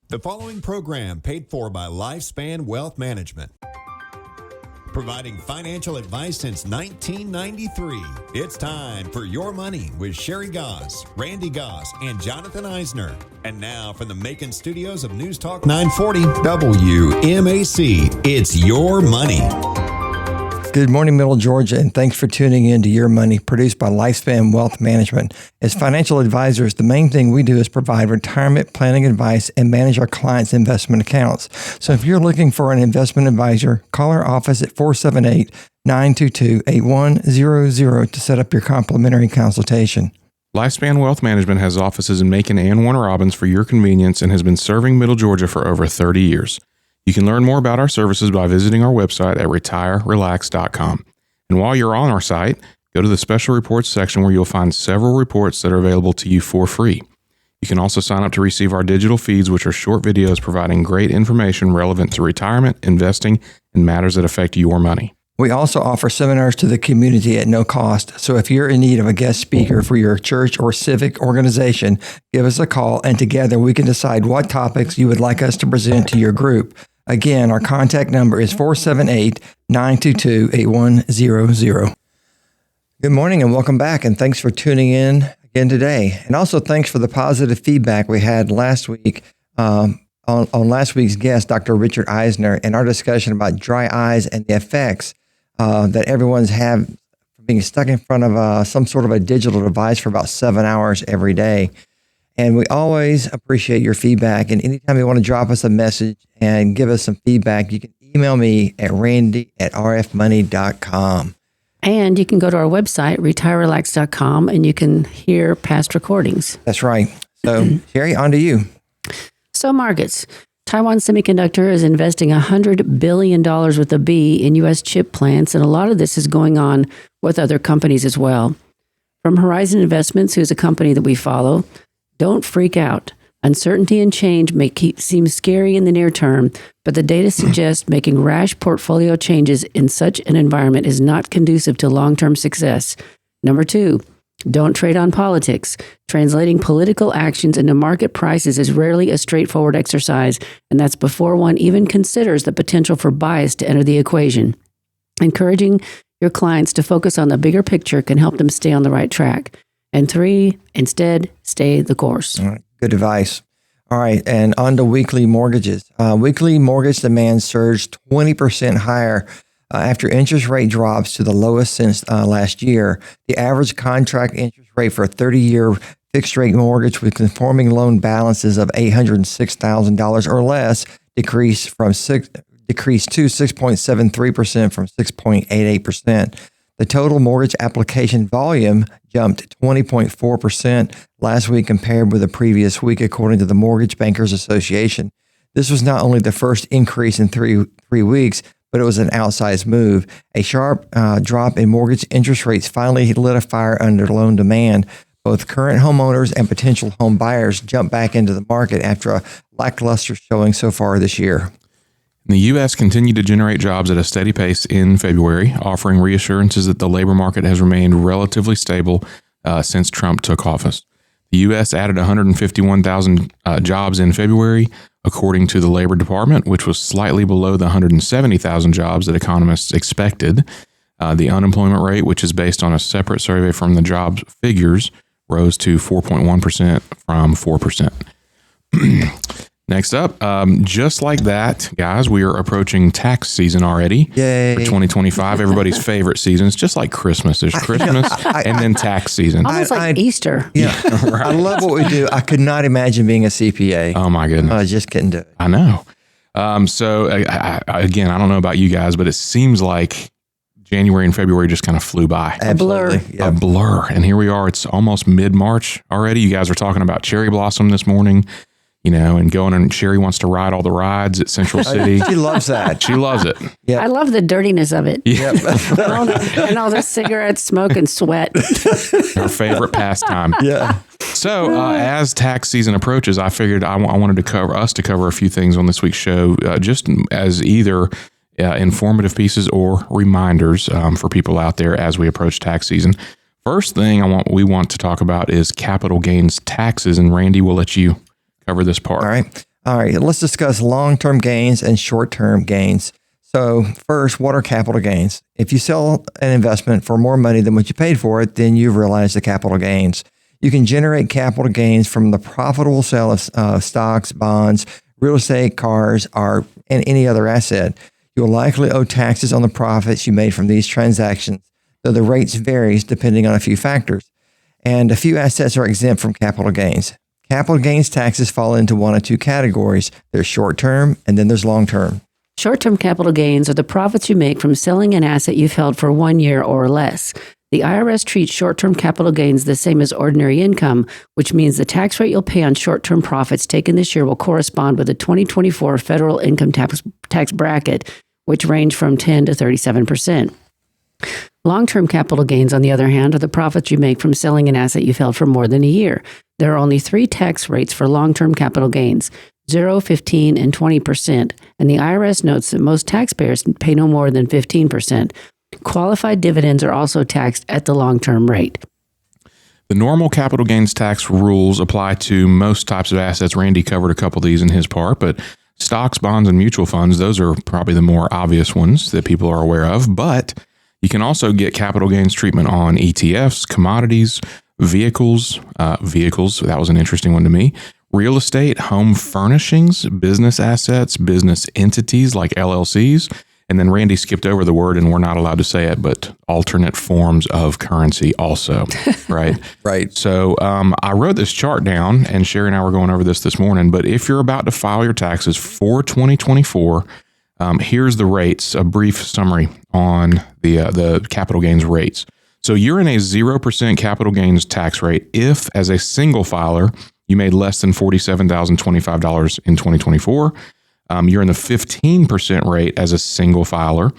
The following program paid for by Lifespan Wealth Management. Providing financial advice since 1993. It's time for Your Money with Sherry Goss, Randy Goss, and Jonathan Eisner. And now from the Macon studios of News Talk 940 WMAC, it's Your Money. Good morning, Middle Georgia, and thanks for tuning in to Your Money, produced by Lifespan Wealth Management. As financial advisors, the main thing we do is provide retirement planning advice and manage our clients' investment accounts. So if you're looking for an investment advisor, call our office at 478-922-8100 to set up your complimentary consultation. Lifespan Wealth Management has offices in Macon and Warner Robins for your convenience and has been serving Middle Georgia for over 30 years. You can learn more about our services by visiting our website at retirerelax.com. And while you're on our site, go to the special reports section where you'll find several reports that are available to you for free. You can also sign up to receive our digital feeds, which are short videos providing great information relevant to retirement, investing, and matters that affect your money. We also offer seminars to the community at no cost. So if you're in need of a guest speaker for your church or civic organization, give us a call and together we can decide what topics you would like us to present to your group. Again, our contact number is 478-922-8100. Good morning and welcome back, and thanks for tuning in again today. And also thanks for the positive feedback we had last week on last week's guest, Dr. Richard Eisner, and our discussion about dry eyes and the effects that everyone's have being stuck in front of some sort of a digital device for about 7 hours every day. And we always appreciate your feedback. And anytime you want to drop us a message and give us some feedback, you can email me at randy@rfmoney.com. And you can go to our website, retirerelax.com, and you can hear past recordings. That's right. So, Sherry, on to you. So, markets. Taiwan Semiconductor is investing $100 billion with a B in U.S. chip plants, and a lot of this is going on with other companies as well. From Horizon Investments, who's a company that we follow, don't freak out. Uncertainty and change may seem scary in the near term, but the data suggests making rash portfolio changes in such an environment is not conducive to long-term success. Number 2, don't trade on politics. Translating political actions into market prices is rarely a straightforward exercise, and that's before one even considers the potential for bias to enter the equation. Encouraging your clients to focus on the bigger picture can help them stay on the right track. And 3, instead, stay the course. All right, good advice. All right, and on to weekly mortgages. Weekly mortgage demand surged 20% higher after interest rate drops to the lowest since last year. The average contract interest rate for a 30-year fixed-rate mortgage with conforming loan balances of $806,000 or less decreased to 6.73% from 6.88%. The total mortgage application volume jumped 20.4% last week compared with the previous week, according to the Mortgage Bankers Association. This was not only the first increase in three weeks, but it was an outsized move. A sharp drop in mortgage interest rates finally lit a fire under loan demand. Both current homeowners and potential home buyers jumped back into the market after a lackluster showing so far this year. The U.S. continued to generate jobs at a steady pace in February, offering reassurances that the labor market has remained relatively stable since Trump took office. The U.S. added 151,000 jobs in February, according to the Labor Department, which was slightly below the 170,000 jobs that economists expected. The unemployment rate, which is based on a separate survey from the jobs figures, rose to 4.1% from 4%. Next up, just like that, guys, we are approaching tax season already. Yay. For 2025. Everybody's favorite season. It's just like Christmas. There's Christmas and then tax season. Almost like Easter. Yeah, right. I love what we do. I could not imagine being a CPA. Oh, my goodness. I just couldn't do it. I know. So, again, I don't know about you guys, but it seems like January and February just kind of flew by. Absolutely. Blur. A blur. And here we are. It's almost mid-March already. You guys were talking about cherry blossom this morning. And going, and Sherry wants to ride all the rides at Central City. She loves that. She loves it. Yep. I love the dirtiness of it. Yeah. and all the cigarette smoke and sweat. Her favorite pastime. Yeah. So as tax season approaches, I figured I wanted to cover a few things on this week's show, just as either informative pieces or reminders for people out there as we approach tax season. First thing we want to talk about is capital gains taxes, and Randy, we'll let you cover this part. All right. All right, let's discuss long-term gains and short-term gains. So first, what are capital gains? If you sell an investment for more money than what you paid for it, then you've realized the capital gains. You can generate capital gains from the profitable sale of stocks, bonds, real estate, cars, and any other asset. You'll likely owe taxes on the profits you made from these transactions, though the rates varies depending on a few factors. And a few assets are exempt from capital gains. Capital gains taxes fall into one of two categories. There's short-term and then there's long-term. Short-term capital gains are the profits you make from selling an asset you've held for 1 year or less. The IRS treats short-term capital gains the same as ordinary income, which means the tax rate you'll pay on short-term profits taken this year will correspond with the 2024 federal income tax bracket, which range from 10 to 37%. Long-term capital gains, on the other hand, are the profits you make from selling an asset you've held for more than a year. There are only 3 tax rates for long-term capital gains: 0, 15, and 20%, and the IRS notes that most taxpayers pay no more than 15%. Qualified dividends are also taxed at the long-term rate. The normal capital gains tax rules apply to most types of assets. Randy covered a couple of these in his part, but stocks, bonds, and mutual funds, those are probably the more obvious ones that people are aware of. But you can also get capital gains treatment on ETFs, commodities, vehicles, that was an interesting one to me, real estate, home furnishings, business assets, business entities like LLCs, and then Randy skipped over the word, and we're not allowed to say it, but alternate forms of currency also, right? Right. So I wrote this chart down, and Sherry and I were going over this morning, but if you're about to file your taxes for 2024, here's the rates, a brief summary on the capital gains rates. So you're in a 0% capital gains tax rate if, as a single filer, you made less than $47,025 in 2024. You're in the 15% rate as a single filer.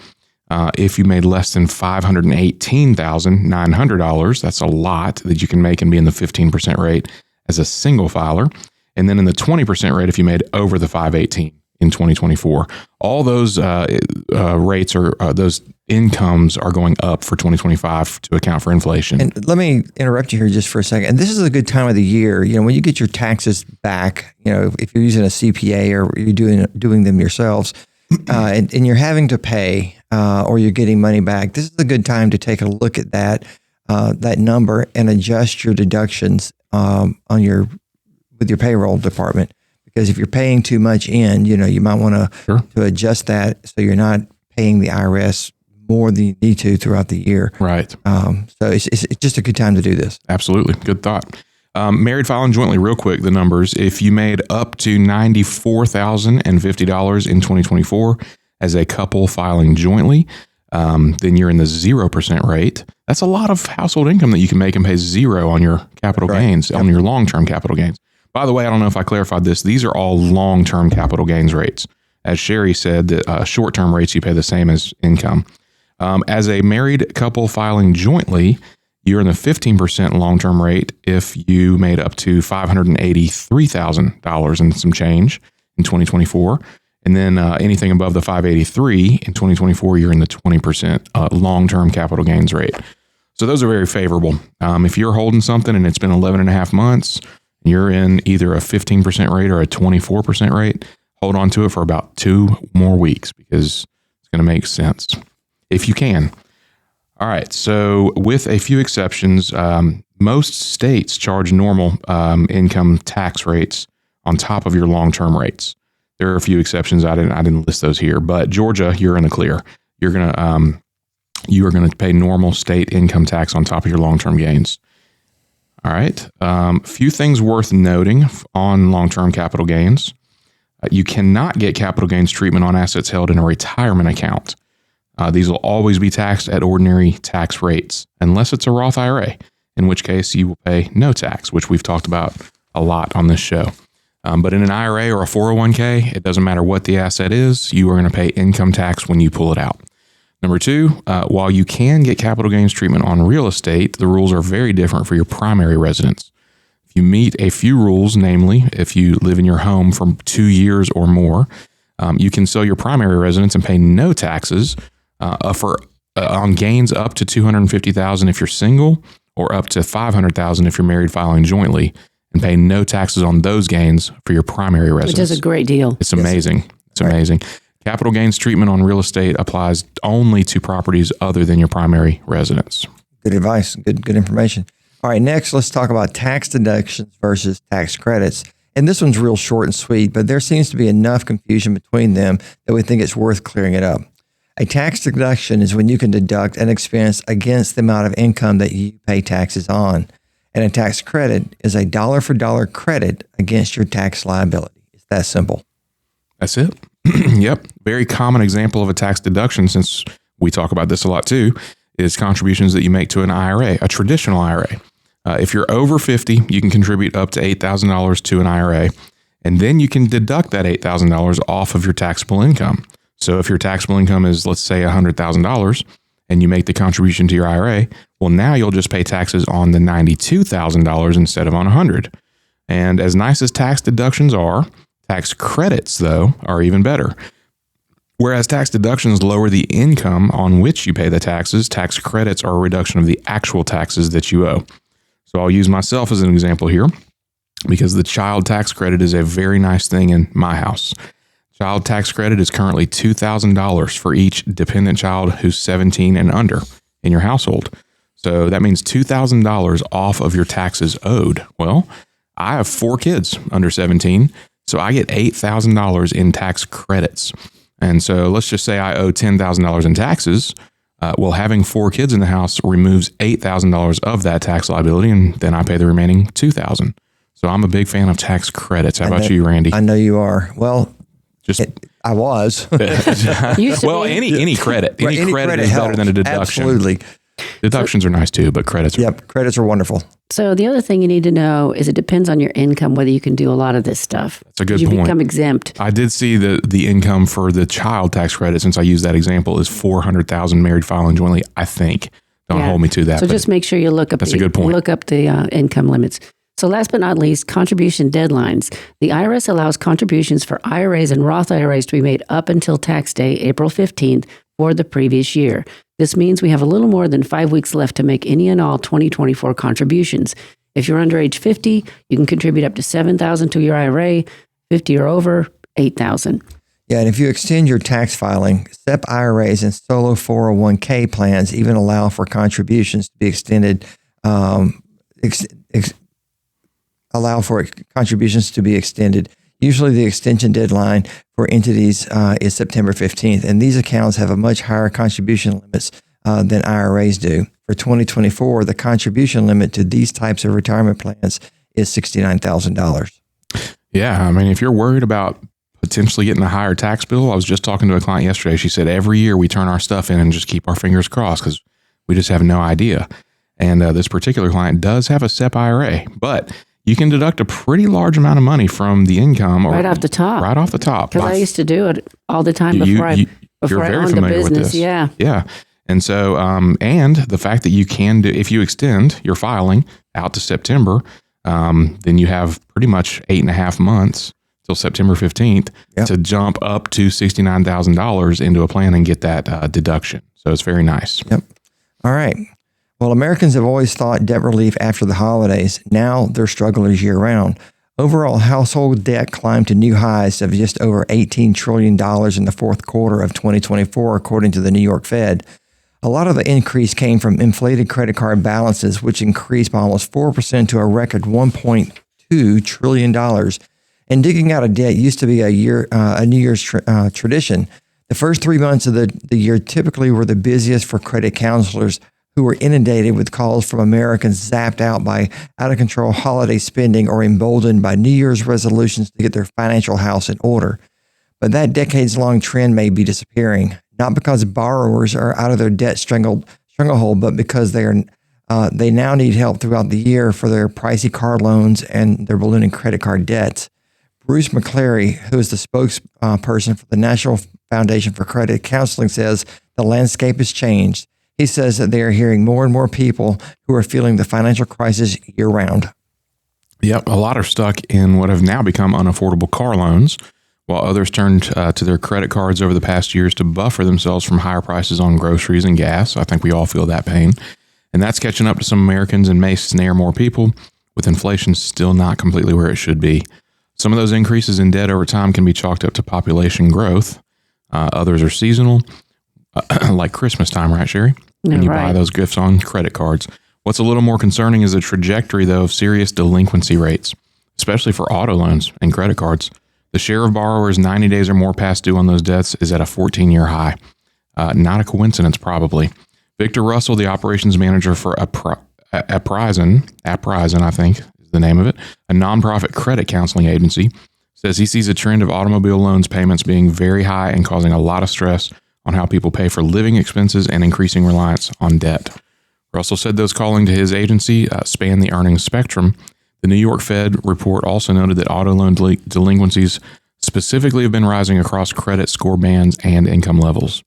If you made less than $518,900, that's a lot that you can make and be in the 15% rate as a single filer. And then in the 20% rate if you made over the 518 in 2024. All those rates or those incomes are going up for 2025 to account for inflation. And let me interrupt you here just for a second. And this is a good time of the year. You know, when you get your taxes back, you know, if you're using a CPA or you're doing them yourselves, and you're having to pay or you're getting money back, this is a good time to take a look at that number and adjust your deductions with your payroll department. Because if you're paying too much in, you know, you might want to adjust that so you're not paying the IRS more than you need to throughout the year. Right. So it's just a good time to do this. Absolutely. Good thought. Married filing jointly, real quick, the numbers. If you made up to $94,050 in 2024 as a couple filing jointly, then you're in the 0% rate. That's a lot of household income that you can make and pay zero on your capital gains, on your long-term capital gains. By the way, I don't know if I clarified this. These are all long-term capital gains rates. As Sherry said, the short-term rates you pay the same as income. As a married couple filing jointly, you're in the 15% long-term rate if you made up to $583,000 and some change in 2024. And then anything above the 583 in 2024, you're in the 20% long-term capital gains rate. So those are very favorable. If you're holding something and it's been 11 and a half months, you're in either a 15% rate or a 24% rate, hold on to it for about 2 more weeks because it's going to make sense if you can. All right. So with a few exceptions, most states charge normal income tax rates on top of your long-term rates. There are a few exceptions. I didn't list those here, but Georgia, you're in the clear. You are going to pay normal state income tax on top of your long-term gains. All right. A few things worth noting on long-term capital gains. You cannot get capital gains treatment on assets held in a retirement account. These will always be taxed at ordinary tax rates, unless it's a Roth IRA, in which case you will pay no tax, which we've talked about a lot on this show. But in an IRA or a 401k, it doesn't matter what the asset is, you are going to pay income tax when you pull it out. Number 2, while you can get capital gains treatment on real estate, the rules are very different for your primary residence. If you meet a few rules, namely, if you live in your home for 2 years or more, you can sell your primary residence and pay no taxes on gains up to $250,000 if you're single, or up to $500,000 if you're married filing jointly. and pay no taxes on those gains for your primary residence. Which is a great deal. It's amazing. It's amazing. Capital gains treatment on real estate applies only to properties other than your primary residence. Good advice. Good information. All right, next, let's talk about tax deductions versus tax credits. And this one's real short and sweet, but there seems to be enough confusion between them that we think it's worth clearing it up. A tax deduction is when you can deduct an expense against the amount of income that you pay taxes on. And a tax credit is a dollar for dollar credit against your tax liability. It's that simple. That's it. Yep. Very common example of a tax deduction, since we talk about this a lot too, is contributions that you make to an IRA, a traditional IRA. If you're over 50, you can contribute up to $8,000 to an IRA, and then you can deduct that $8,000 off of your taxable income. So if your taxable income is, let's say, $100,000, and you make the contribution to your IRA, well, now you'll just pay taxes on the $92,000 instead of on $100,000. And as nice as tax deductions are, tax credits, though, are even better. Whereas tax deductions lower the income on which you pay the taxes, tax credits are a reduction of the actual taxes that you owe. So I'll use myself as an example here, because the child tax credit is a very nice thing in my house. Child tax credit is currently $2,000 for each dependent child who's 17 and under in your household. So that means $2,000 off of your taxes owed. Well, I have 4 kids under 17, so I get $8,000 in tax credits. And so let's just say I owe $10,000 in taxes. Well, having 4 kids in the house removes $8,000 of that tax liability, and then I pay the remaining $2,000. So I'm a big fan of tax credits. How about you, Randy? I know you are. Well, I was. Well, any credit. Any credit is better than a deduction. Absolutely. Deductions are nice too, but credits are. Yep, credits are wonderful. So the other thing you need to know is it depends on your income whether you can do a lot of this stuff. That's a good you point. become exempt. I did see the income for the child tax credit, since I used that example, is $400,000 married filing jointly, I think. Don't hold me to that. So just make sure you look up a good point. Look up the income limits. So last but not least, contribution deadlines. The IRS allows contributions for IRAs and Roth IRAs to be made up until tax day, April 15th, for the previous year. This means we have a little more than 5 weeks left to make any and all 2024 contributions. If you're under age 50, you can contribute up to $7,000 to your IRA, 50 or over, $8,000. Yeah, and if you extend your tax filing, SEP IRAs and solo 401k plans even allow for contributions to be extended, Usually the extension deadline for entities is September 15th, and these accounts have a much higher contribution limits than IRAs do. For 2024, the contribution limit to these types of retirement plans is $69,000. Yeah, I mean, if you're worried about potentially getting a higher tax bill, I was just talking to a client yesterday. She said every year we turn our stuff in and just keep our fingers crossed because we just have no idea. And this particular client does have a SEP IRA, but you can deduct a pretty large amount of money from the income. Right off the top. Right off the top. Because I used to do it all the time before I owned a business. Yeah. Yeah. And so, and the fact that you can do, if you extend your filing out to September, then you have pretty much 8.5 months till September 15th to jump up to $69,000 into a plan and get that deduction. So it's very nice. Yep. All right. Well, Americans have always thought debt relief after the holidays. Now they're strugglers year-round. Overall household debt climbed to new highs of just over $18 trillion in the fourth quarter of 2024, according to the New York Fed. A lot of the increase came from inflated credit card balances, which increased by almost 4% to a record $1.2 trillion. And digging out of debt used to be a New Year's tradition. The first 3 months of the year typically were the busiest for credit counselors, who were inundated with calls from Americans zapped out by out-of-control holiday spending or emboldened by New Year's resolutions to get their financial house in order. But that decades-long trend may be disappearing, not because borrowers are out of their debt stranglehold, but because they now need help throughout the year for their pricey car loans and their ballooning credit card debts. Bruce McClary, who is the spokesperson for the National Foundation for Credit Counseling, says the landscape has changed. He says that they are hearing more and more people who are feeling the financial crisis year-round. Yep, a lot are stuck in what have now become unaffordable car loans, while others turned to their credit cards over the past years to buffer themselves from higher prices on groceries and gas. I think we all feel that pain. And that's catching up to some Americans and may snare more people. with inflation still not completely where it should be. Some of those increases in debt over time can be chalked up to population growth. Others are seasonal, like Christmas time, right, Sherry? And you buy those gifts on credit cards. What's a little more concerning is the trajectory, though, of serious delinquency rates, especially for auto loans and credit cards. The share of borrowers 90 days or more past due on those debts is at a 14-year high. Not a coincidence, probably. Victor Russell, the operations manager for Apprizon, I think is the name of it, a nonprofit credit counseling agency, says he sees a trend of automobile loans payments being very high and causing a lot of stress on how people pay for living expenses and increasing reliance on debt. Russell said those calling to his agency span the earnings spectrum. The New York Fed report also noted that auto loan delinquencies specifically have been rising across credit score bands and income levels.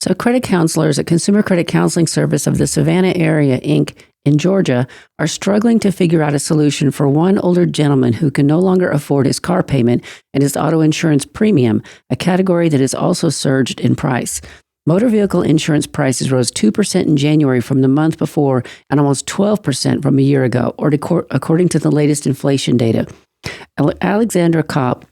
So credit counselors at Consumer Credit Counseling Service of the Savannah area, Inc., in Georgia, are struggling to figure out a solution for one older gentleman who can no longer afford his car payment and his auto insurance premium, a category that has also surged in price. Motor vehicle insurance prices rose 2% in January from the month before and almost 12% from a year ago, according to the latest inflation data. Alexandra Kopp,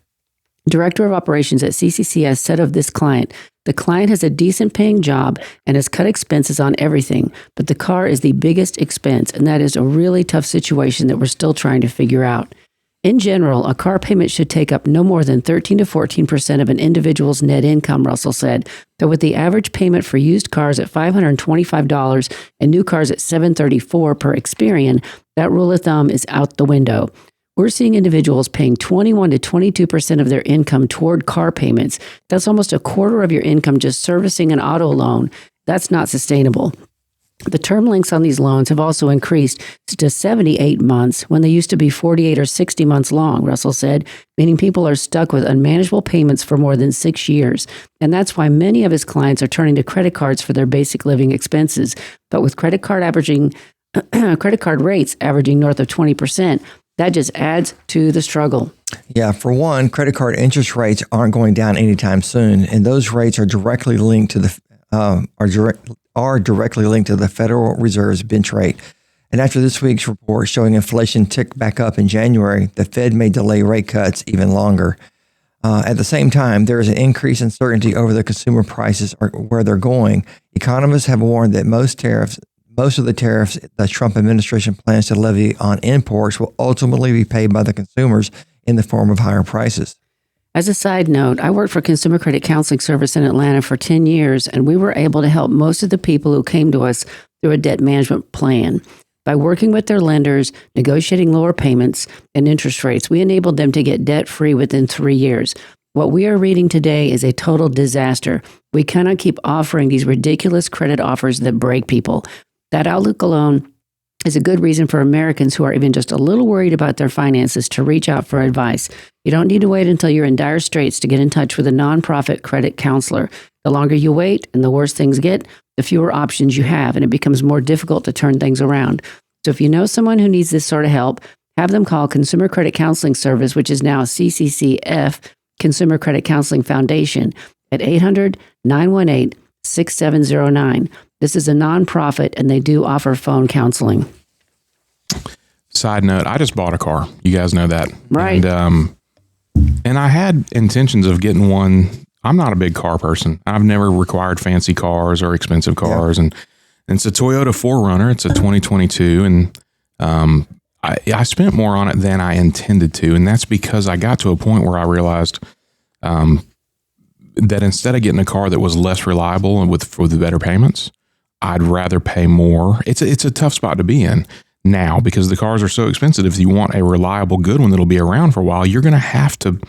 Director of Operations at CCCS, said of this client, "The client has a decent paying job and has cut expenses on everything, but the car is the biggest expense, and that is a really tough situation that we're still trying to figure out." In general, a car payment should take up no more than 13 to 14% of an individual's net income, Russell said, though with the average payment for used cars at $525 and new cars at $734 per Experian, that rule of thumb is out the window. We're seeing individuals paying 21 to 22% of their income toward car payments. That's almost a quarter of your income just servicing an auto loan. That's not sustainable. The term lengths on these loans have also increased to 78 months when they used to be 48 or 60 months long, Russell said, meaning people are stuck with unmanageable payments for more than 6 years. And that's why many of his clients are turning to credit cards for their basic living expenses. But with credit card rates averaging north of 20%, that just adds to the struggle. Yeah, for one, credit card interest rates aren't going down anytime soon, and those rates are directly linked to the Federal Reserve's bench rate. And after this week's report showing inflation ticked back up in January, the Fed may delay rate cuts even longer. At the same time, there is an increased uncertainty over the consumer prices or where they're going. Economists have warned that most of the tariffs the Trump administration plans to levy on imports will ultimately be paid by the consumers in the form of higher prices. As a side note, I worked for Consumer Credit Counseling Service in Atlanta for 10 years, and we were able to help most of the people who came to us through a debt management plan. By working with their lenders, negotiating lower payments and interest rates, we enabled them to get debt-free within 3 years. What we are reading today is a total disaster. We cannot keep offering these ridiculous credit offers that break people. That outlook alone is a good reason for Americans who are even just a little worried about their finances to reach out for advice. You don't need to wait until you're in dire straits to get in touch with a nonprofit credit counselor. The longer you wait and the worse things get, the fewer options you have, and it becomes more difficult to turn things around. So if you know someone who needs this sort of help, have them call Consumer Credit Counseling Service, which is now CCCF, Consumer Credit Counseling Foundation, at 800-918-6709. This is a nonprofit, and they do offer phone counseling. Side note, I just bought a car. You guys know that. Right. And I had intentions of getting one. I'm not a big car person. I've never required fancy cars or expensive cars. Yeah. And it's a Toyota 4Runner. It's a 2022. And I spent more on it than I intended to. And that's because I got to a point where I realized that instead of getting a car that was less reliable and with the better payments, I'd rather pay more. It's a tough spot to be in now because the cars are so expensive. If you want a reliable, good one that'll be around for a while, you're going to have to,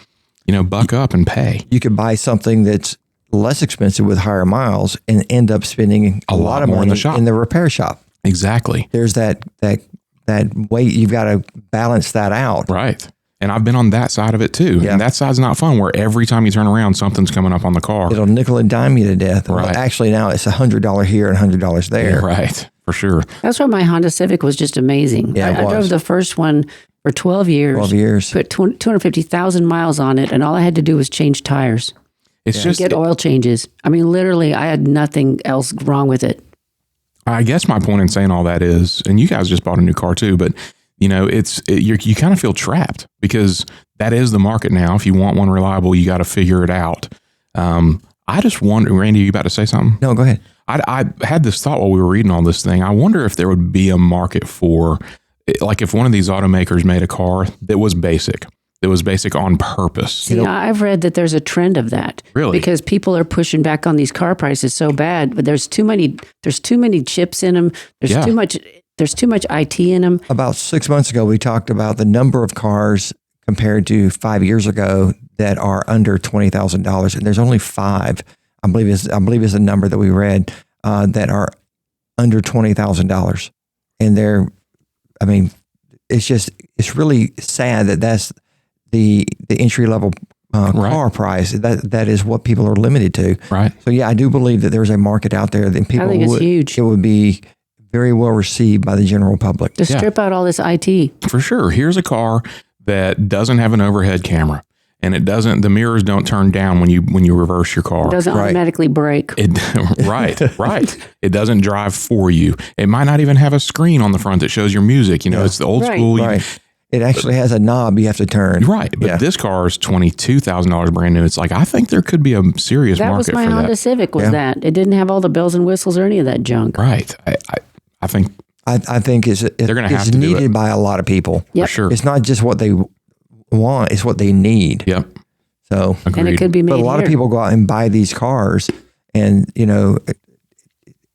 buck up and pay. You could buy something that's less expensive with higher miles and end up spending a lot of money in the repair shop. Exactly. There's that weight. You've got to balance that out. Right. And I've been on that side of it too. Yeah. And that side's not fun where every time you turn around, something's coming up on the car. It'll nickel and dime you to death. Right. Well, actually, now it's $100 here and $100 there. Yeah, right. For sure. That's why my Honda Civic was just amazing. Yeah, I drove the first one for 12 years. 12 years. Put 250,000 miles on it, and all I had to do was change tires. It's just get oil changes. I mean, literally, I had nothing else wrong with it. I guess my point in saying all that is, and you guys just bought a new car too, but you kind of feel trapped because that is the market now. If you want one reliable, you got to figure it out. I just wonder, Randy, you about to say something? No, go ahead. I had this thought while we were reading all this thing. I wonder if there would be a market for, like, if one of these automakers made a car that was basic on purpose. See, I've read that there's a trend of that. Really? Because people are pushing back on these car prices so bad, but there's too many chips in them. There's too much IT in them. About 6 months ago, we talked about the number of cars compared to 5 years ago that are under $20,000, and there's only 5. I believe is the number that we read that are under $20,000, and it's really sad that that's the entry level car price. That is what people are limited to. Right. So yeah, I do believe that there's a market out there that people I think it's huge. It would be very well received by the general public. To strip out all this IT. For sure. Here's a car that doesn't have an overhead camera, and the mirrors don't turn down when you reverse your car. It doesn't automatically brake. Right. It doesn't drive for you. It might not even have a screen on the front that shows your music. It's the old school. Right. It actually has a knob you have to turn. Right. But this car is $22,000 brand new. It's like, I think there could be a serious market for that. That was my Honda Civic that. It didn't have all the bells and whistles or any of that junk. Right. I think they're going to have to needed do it. by a lot of people. Yep. For sure. It's not just what they want, it's what they need. Yep. So, agreed. And it could be made but a lot of people go out and buy these cars, and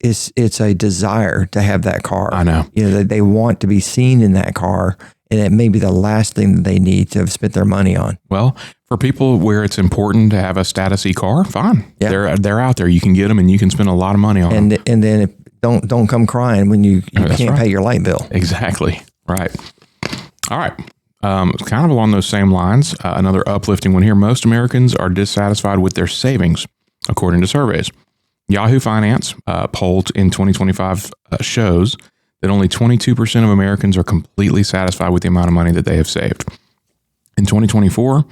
it's a desire to have that car. I know. They want to be seen in that car, and it may be the last thing that they need to have spent their money on. Well, for people where it's important to have a statusy car, fine. Yeah. They're out there. You can get them, and you can spend a lot of money on them. And then don't come crying when you can't pay your light bill. Exactly. Right. All right. Kind of along those same lines, another uplifting one here. Most Americans are dissatisfied with their savings, according to surveys. Yahoo Finance polled in 2025 shows that only 22% of Americans are completely satisfied with the amount of money that they have saved. In 2024,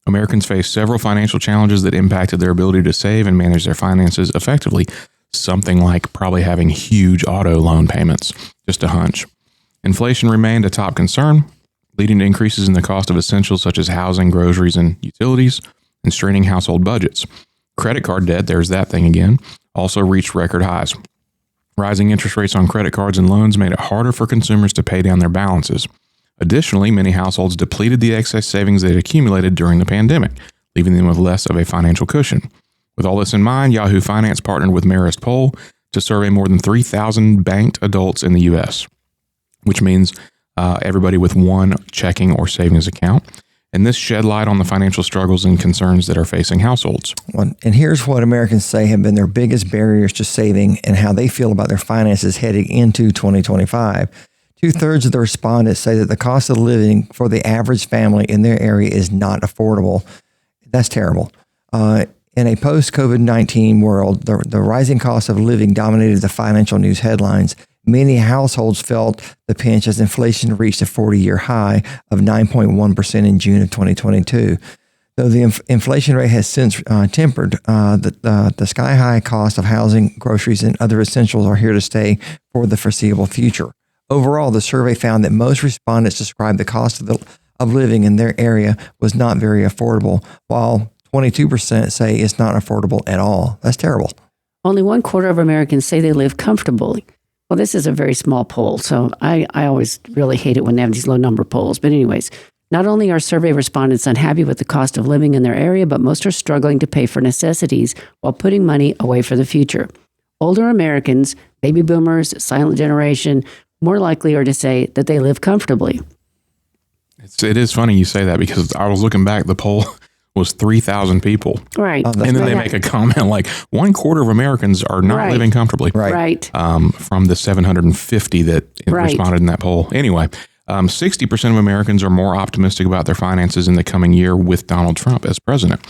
Americans faced several financial challenges that impacted their ability to save and manage their finances effectively. Something like probably having huge auto loan payments, just a hunch. Inflation remained a top concern, leading to increases in the cost of essentials such as housing, groceries, and utilities, and straining household budgets. Credit card debt, there's that thing again, also reached record highs. Rising interest rates on credit cards and loans made it harder for consumers to pay down their balances. Additionally, many households depleted the excess savings they had accumulated during the pandemic, leaving them with less of a financial cushion. With all this in mind, Yahoo Finance partnered with Marist Poll to survey more than 3,000 banked adults in the U.S., which means everybody with one checking or savings account. And this shed light on the financial struggles and concerns that are facing households. And here's what Americans say have been their biggest barriers to saving and how they feel about their finances heading into 2025. 2/3 of the respondents say that the cost of living for the average family in their area is not affordable. That's terrible. In a post-COVID-19 world, the rising cost of living dominated the financial news headlines. Many households felt the pinch as inflation reached a 40-year high of 9.1% in June of 2022. Though the inflation rate has since tempered, the sky-high cost of housing, groceries, and other essentials are here to stay for the foreseeable future. Overall, the survey found that most respondents described the cost of living in their area was not very affordable, while 22% say it's not affordable at all. That's terrible. Only 1/4 of Americans say they live comfortably. Well, this is a very small poll, so I always really hate it when they have these low number polls. But anyways, not only are survey respondents unhappy with the cost of living in their area, but most are struggling to pay for necessities while putting money away for the future. Older Americans, baby boomers, silent generation, more likely are to say that they live comfortably. It is funny you say that because I was looking back, the poll was 3,000 people. Right. And then they make a comment like 1/4 of Americans are not living comfortably. Right. From the 750 that responded in that poll. Anyway, 60% of Americans are more optimistic about their finances in the coming year with Donald Trump as president.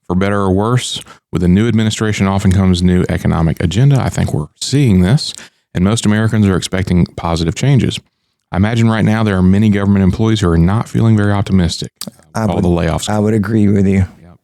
For better or worse, with a new administration often comes new economic agenda. I think we're seeing this, and most Americans are expecting positive changes. I imagine right now there are many government employees who are not feeling very optimistic. All the layoffs. I would agree with you. Yep.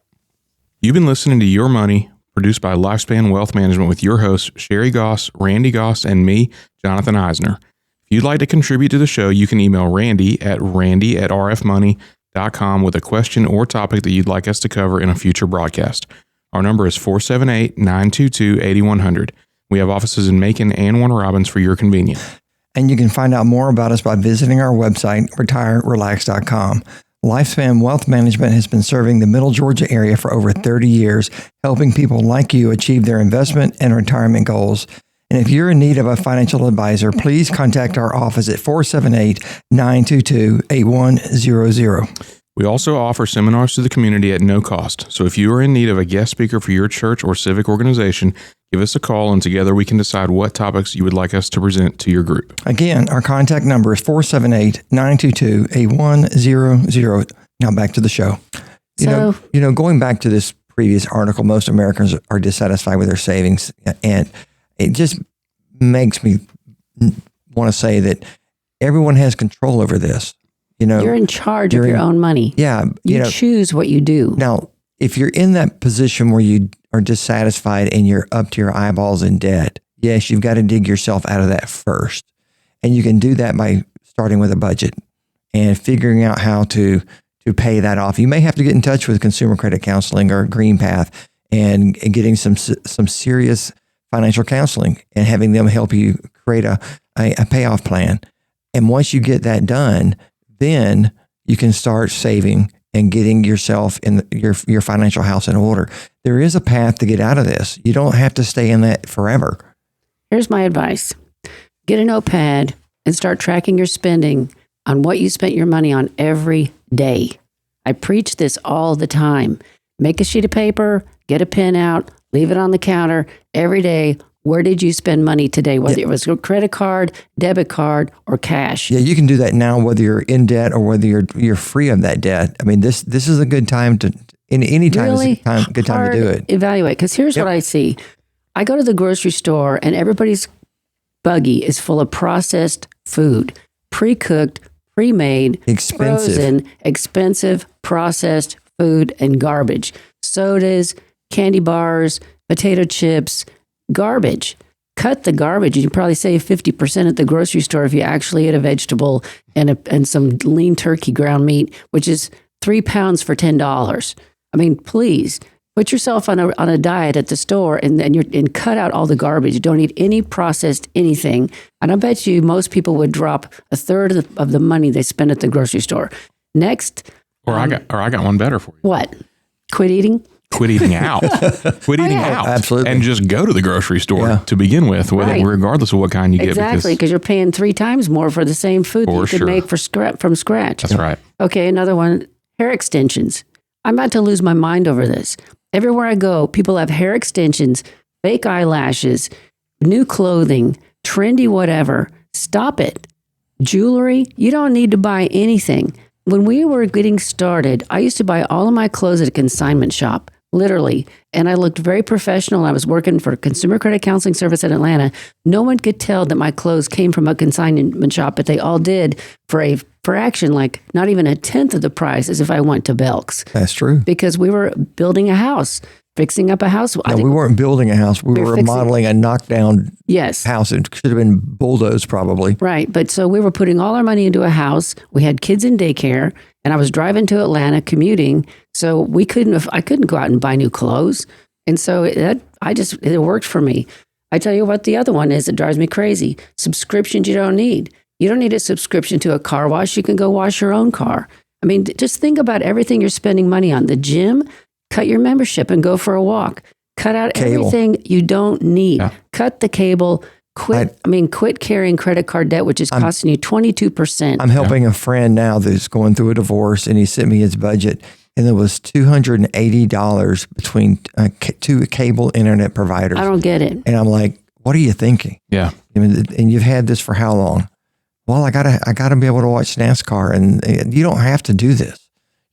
You've been listening to Your Money, produced by Lifespan Wealth Management with your hosts, Sherry Goss, Randy Goss, and me, Jonathan Eisner. If If you'd like to contribute to the show, you can email randy@rfmoney.com with a question or topic that you'd like us to cover in a future broadcast. Our number is 478-922-8100. We have offices in Macon and Warner Robins for your convenience. And you can find out more about us by visiting our website, retirerelax.com. Lifespan Wealth Management has been serving the Middle Georgia area for over 30 years, helping people like you achieve their investment and retirement goals. And if you're in need of a financial advisor, please contact our office at 478-922-8100. We also offer seminars to the community at no cost. So if you are in need of a guest speaker for your church or civic organization, give us a call and together we can decide what topics you would like us to present to your group. Again, our contact number is 478-922-8100. Now back to the show. You know, going back to this previous article, most Americans are dissatisfied with their savings, and it just makes me want to say that everyone has control over this. You know, you're in charge of your own money. Yeah. You choose what you do. Now, if you're in that position where you are dissatisfied and you're up to your eyeballs in debt, yes, you've got to dig yourself out of that first. And you can do that by starting with a budget and figuring out how to pay that off. You may have to get in touch with Consumer Credit Counseling or Green Path and getting some serious financial counseling and having them help you create a payoff plan. And once you get that done, then you can start saving and getting yourself in your financial house in order. There is a path to get out of this. You don't have to stay in that forever. Here's my advice. Get a notepad and start tracking your spending on what you spent your money on every day. I preach this all the time. Make a sheet of paper, get a pen out, leave it on the counter every day. Where did you spend money today? Whether it was a credit card, debit card, or cash. Yeah, you can do that now, whether you're in debt or whether you're free of that debt. I mean, this is a good time to any time is a good time to do it. Evaluate, because here's what I see. I go to the grocery store and everybody's buggy is full of processed food, pre-cooked, pre-made, frozen, expensive, processed food and garbage. Sodas, candy bars, potato chips, garbage. Cut the garbage. You can probably save 50% at the grocery store if you actually eat a vegetable and some lean turkey ground meat, which is 3 pounds for $10. I mean, please put yourself on a diet at the store and cut out all the garbage. You don't eat any processed anything. And I bet you most people would drop a third of the money they spend at the grocery store. Next. I got one better for you. What? Quit eating? Quit eating out. Quit eating out. Absolutely. And just go to the grocery store to begin with, regardless of what kind you get. Exactly, because you're paying 3 times more for the same food that you could make from scratch. That's right. Okay, another one, hair extensions. I'm about to lose my mind over this. Everywhere I go, people have hair extensions, fake eyelashes, new clothing, trendy whatever. Stop it. Jewelry, you don't need to buy anything. When we were getting started, I used to buy all of my clothes at a consignment shop, literally. And I looked very professional. I was working for Consumer Credit Counseling Service in Atlanta. No one could tell that my clothes came from a consignment shop, but they all did for a fraction, like not even a tenth of the price as if I went to Belk's. That's true. Because we were building a house, fixing up a house. No, we weren't building a house. We were remodeling a knockdown house. It should have been bulldozed probably. Right. But so we were putting all our money into a house. We had kids in daycare and I was driving to Atlanta commuting. So I couldn't go out and buy new clothes. And so it worked for me. I tell you what, the other one is, it drives me crazy. Subscriptions you don't need. You don't need a subscription to a car wash. You can go wash your own car. I mean, just think about everything you're spending money on. The gym, cut your membership and go for a walk. Cut out everything you don't need. Yeah. Cut the cable. Quit carrying credit card debt, which is costing you 22%. I'm helping a friend now that's going through a divorce, and he sent me his budget, and it was $280 between 2 cable internet providers. I don't get it. And I'm like, what are you thinking? Yeah. I mean, and you've had this for how long? Well, I gotta be able to watch NASCAR, and you don't have to do this.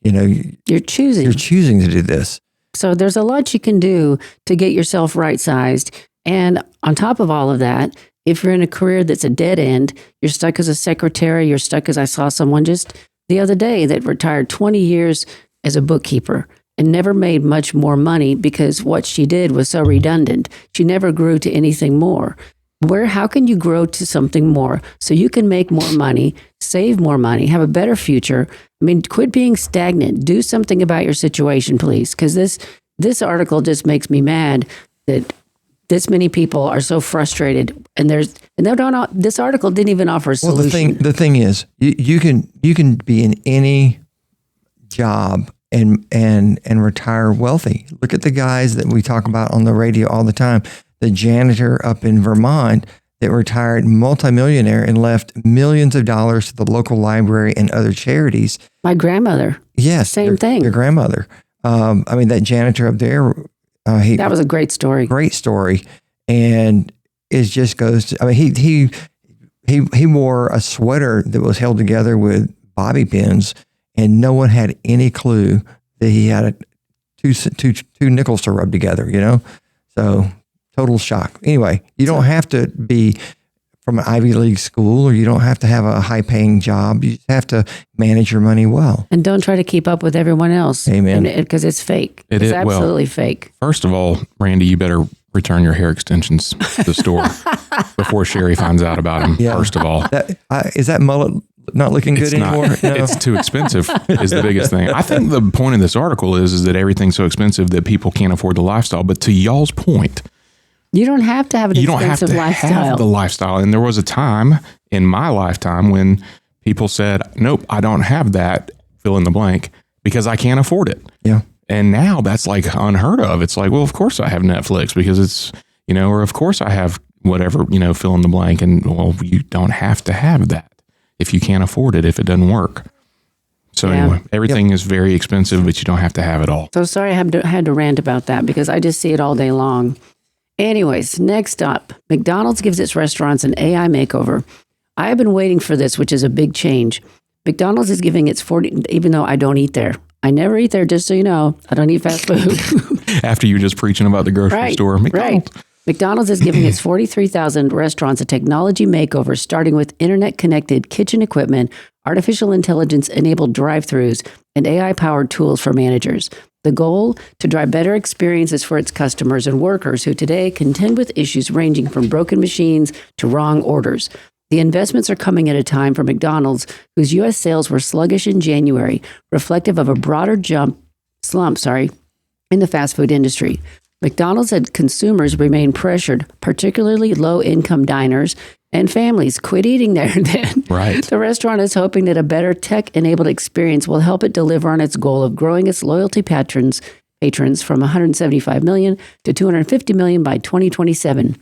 You know, you're choosing to do this. So there's a lot you can do to get yourself right-sized. And on top of all of that, if you're in a career that's a dead end, you're stuck as a secretary, you're stuck as I saw someone just the other day that retired 20 years as a bookkeeper and never made much more money because what she did was so redundant. She never grew to anything more. How can you grow to something more so you can make more money, save more money, have a better future? I mean, quit being stagnant. Do something about your situation, please. Because this article just makes me mad that this many people are so frustrated, and this article didn't even offer a solution. Well, the thing is, you can be in any job and retire wealthy. Look at the guys that we talk about on the radio all the time. The janitor up in Vermont that retired multimillionaire and left millions of dollars to the local library and other charities. My grandmother. Yes. Same thing. Your grandmother. I mean, that janitor up there. That was a great story. Great story. And it just goes to, I mean, he wore a sweater that was held together with bobby pins, and no one had any clue that he had two nickels to rub together, you know? So total shock. Anyway, you don't have to be from an Ivy League school, or you don't have to have a high paying job. You just have to manage your money well. And don't try to keep up with everyone else. Amen. Because it's fake. It's absolutely fake. First of all, Randy, you better return your hair extensions to the store before Sherry finds out about them. Yeah. First of all. Is that mullet not looking good anymore? No. It's too expensive is the biggest thing. I think the point of this article is that everything's so expensive that people can't afford the lifestyle. But to y'all's point, you don't have to have an expensive lifestyle. Have the lifestyle. And there was a time in my lifetime when people said, nope, I don't have that, fill in the blank, because I can't afford it. Yeah. And now that's like unheard of. It's like, well, of course I have Netflix because it's, or of course I have whatever, fill in the blank. And well, you don't have to have that if you can't afford it, if it doesn't work. So anyway, everything is very expensive, but you don't have to have it all. So sorry I had to rant about that because I just see it all day long. Anyways, next up, McDonald's gives its restaurants an AI makeover. I have been waiting for this, which is a big change. McDonald's is giving its 40, even though I don't eat there. I never eat there, just so you know. I don't eat fast food. After you were just preaching about the grocery store. McDonald's. Right. McDonald's is giving its 43,000 restaurants a technology makeover, starting with internet-connected kitchen equipment, artificial intelligence-enabled drive-thrus, and AI-powered tools for managers. The goal, to drive better experiences for its customers and workers who today contend with issues ranging from broken machines to wrong orders. The investments are coming at a time for McDonald's, whose U.S. sales were sluggish in January, reflective of a broader slump in the fast food industry. McDonald's said consumers remain pressured, particularly low-income diners and families. Quit eating there then. Right. The restaurant is hoping that a better tech-enabled experience will help it deliver on its goal of growing its loyalty patrons from 175 million to 250 million by 2027.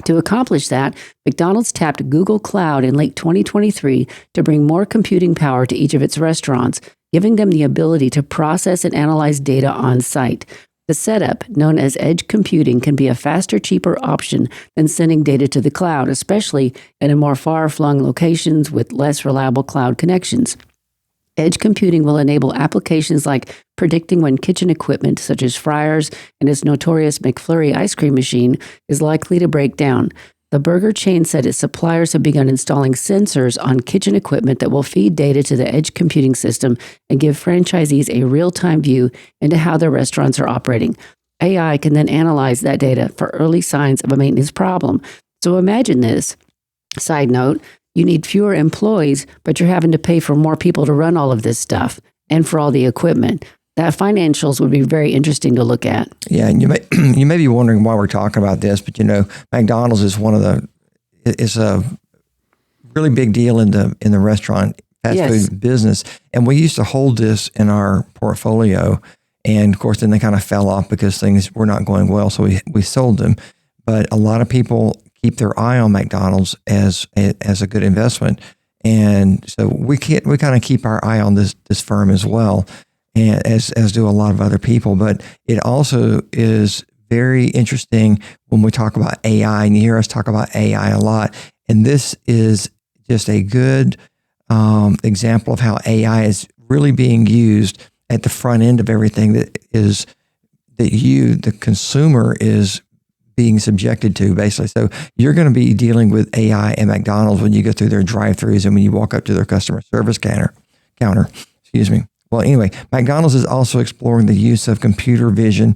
To accomplish that, McDonald's tapped Google Cloud in late 2023 to bring more computing power to each of its restaurants, giving them the ability to process and analyze data on site. The setup, known as edge computing, can be a faster, cheaper option than sending data to the cloud, especially in more far-flung locations with less reliable cloud connections. Edge computing will enable applications like predicting when kitchen equipment, such as fryers and its notorious McFlurry ice cream machine, is likely to break down. The burger chain said its suppliers have begun installing sensors on kitchen equipment that will feed data to the edge computing system and give franchisees a real-time view into how their restaurants are operating. AI can then analyze that data for early signs of a maintenance problem. So imagine this. Side note, you need fewer employees, but you're having to pay for more people to run all of this stuff and for all the equipment. That financials would be very interesting to look at. Yeah, and you may be wondering why we're talking about this, but McDonald's is is a really big deal in the restaurant fast food business, and we used to hold this in our portfolio, and of course then they kind of fell off because things were not going well, so we sold them. But a lot of people keep their eye on McDonald's as a good investment, and so we kind of keep our eye on this firm as well. And as do a lot of other people, but it also is very interesting when we talk about AI, and you hear us talk about AI a lot. And this is just a good example of how AI is really being used at the front end of everything that you, the consumer, is being subjected to, basically. So you're going to be dealing with AI at McDonald's when you go through their drive-thrus and when you walk up to their customer service counter. Excuse me. Well, anyway, McDonald's is also exploring the use of computer vision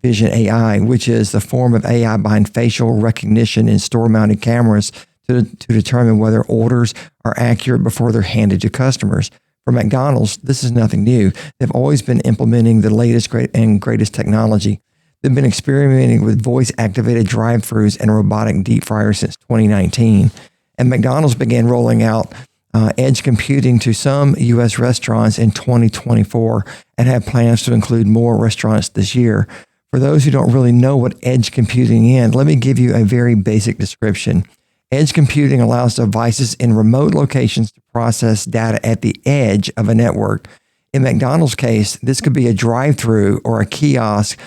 Vision AI, which is the form of AI behind facial recognition in store-mounted cameras to determine whether orders are accurate before they're handed to customers. For McDonald's, this is nothing new. They've always been implementing the latest and greatest technology. They've been experimenting with voice-activated drive-thrus and robotic deep fryers since 2019. And McDonald's began rolling out edge computing to some U.S. restaurants in 2024 and have plans to include more restaurants this year. For those who don't really know what edge computing is, let me give you a very basic description. Edge computing allows devices in remote locations to process data at the edge of a network. In McDonald's case, this could be a drive-thru or a kiosk,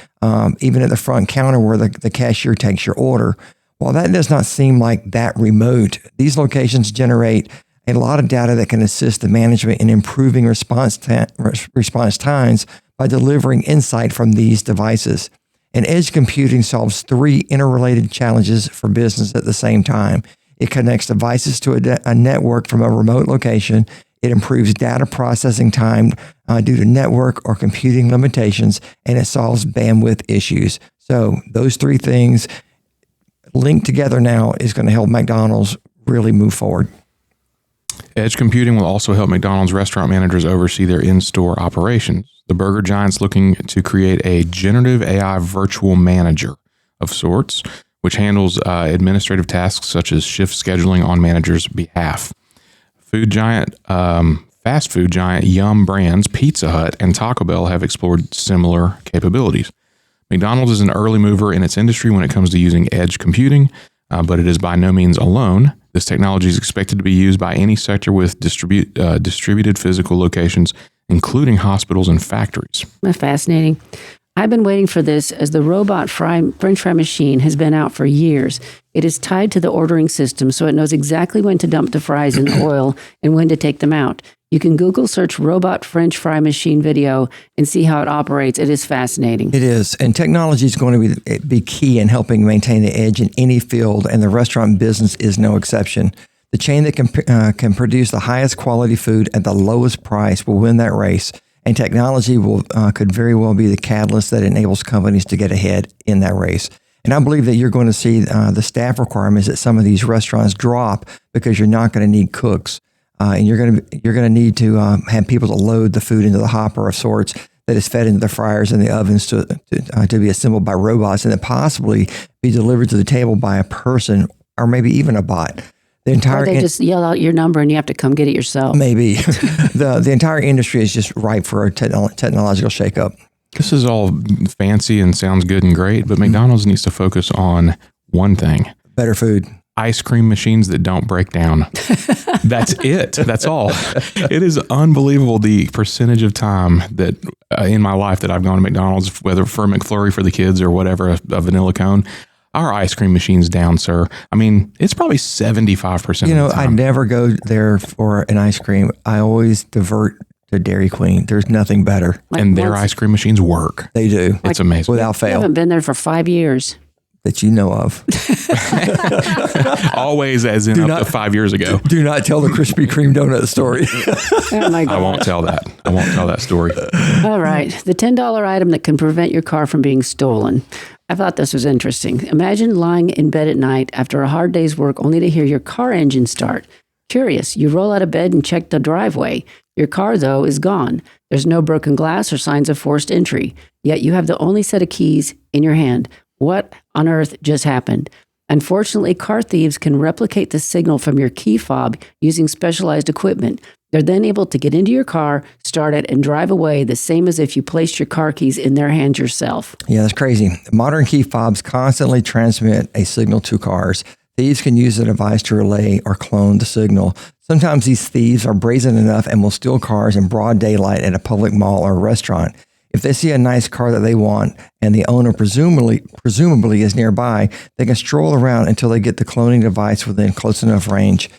even at the front counter where the cashier takes your order. While that does not seem like that remote, these locations generate a lot of data that can assist the management in improving response times by delivering insight from these devices. And edge computing solves three interrelated challenges for business at the same time. It connects devices to a network from a remote location. It improves data processing time due to network or computing limitations, and it solves bandwidth issues. So those three things linked together now is going to help McDonald's really move forward. Edge computing will also help McDonald's restaurant managers oversee their in-store operations. The burger giant's looking to create a generative AI virtual manager of sorts, which handles administrative tasks such as shift scheduling on managers' behalf. Fast food giant Yum! Brands, Pizza Hut, and Taco Bell have explored similar capabilities. McDonald's is an early mover in its industry when it comes to using edge computing, but it is by no means alone. This technology is expected to be used by any sector with distributed physical locations, including hospitals and factories. That's fascinating. I've been waiting for this as the robot French fry machine has been out for years. It is tied to the ordering system, so it knows exactly when to dump the fries in the oil and when to take them out. You can Google search robot French fry machine video and see how it operates. It is fascinating. It is. And technology is going to be key in helping maintain the edge in any field, and the restaurant business is no exception. The chain that can produce the highest quality food at the lowest price will win that race. And technology could very well be the catalyst that enables companies to get ahead in that race. And I believe that you're going to see the staff requirements at some of these restaurants drop because you're not going to need cooks. And you're going to need to have people to load the food into the hopper of sorts that is fed into the fryers and the ovens to be assembled by robots and then possibly be delivered to the table by a person or maybe even a bot. The entire or they just yell out your number and you have to come get it yourself. Maybe. The entire industry is just ripe for a technological shakeup. This is all fancy and sounds good and great, but McDonald's needs to focus on one thing. Better food. Ice cream machines that don't break down. That's it. That's all. It is unbelievable the percentage of time that in my life that I've gone to McDonald's, whether for McFlurry for the kids or whatever, a vanilla cone. Our ice cream machine's down, sir. I mean, it's probably 75% of the time. I never go there for an ice cream. I always divert to Dairy Queen. There's nothing better. And their ice cream machines work. They do. It's amazing. Without I fail. haven't been there for 5 years. That you know of. Always as in up to 5 years ago. Do not tell the Krispy Kreme donut story. Oh my God. I won't tell that. I won't tell that story. All right. The $10 item that can prevent your car from being stolen. I thought this was interesting. Imagine lying in bed at night after a hard day's work only to hear your car engine start. Curious, you roll out of bed and check the driveway. Your car, though, is gone. There's no broken glass or signs of forced entry. Yet you have the only set of keys in your hand. What on earth just happened? Unfortunately, car thieves can replicate the signal from your key fob using specialized equipment. They're then able to get into your car, start it, and drive away the same as if you placed your car keys in their hands yourself. Yeah, that's crazy. Modern key fobs constantly transmit a signal to cars. Thieves can use the device to relay or clone the signal. Sometimes these thieves are brazen enough and will steal cars in broad daylight at a public mall or restaurant. If they see a nice car that they want and the owner presumably is nearby, they can stroll around until they get the cloning device within close enough range.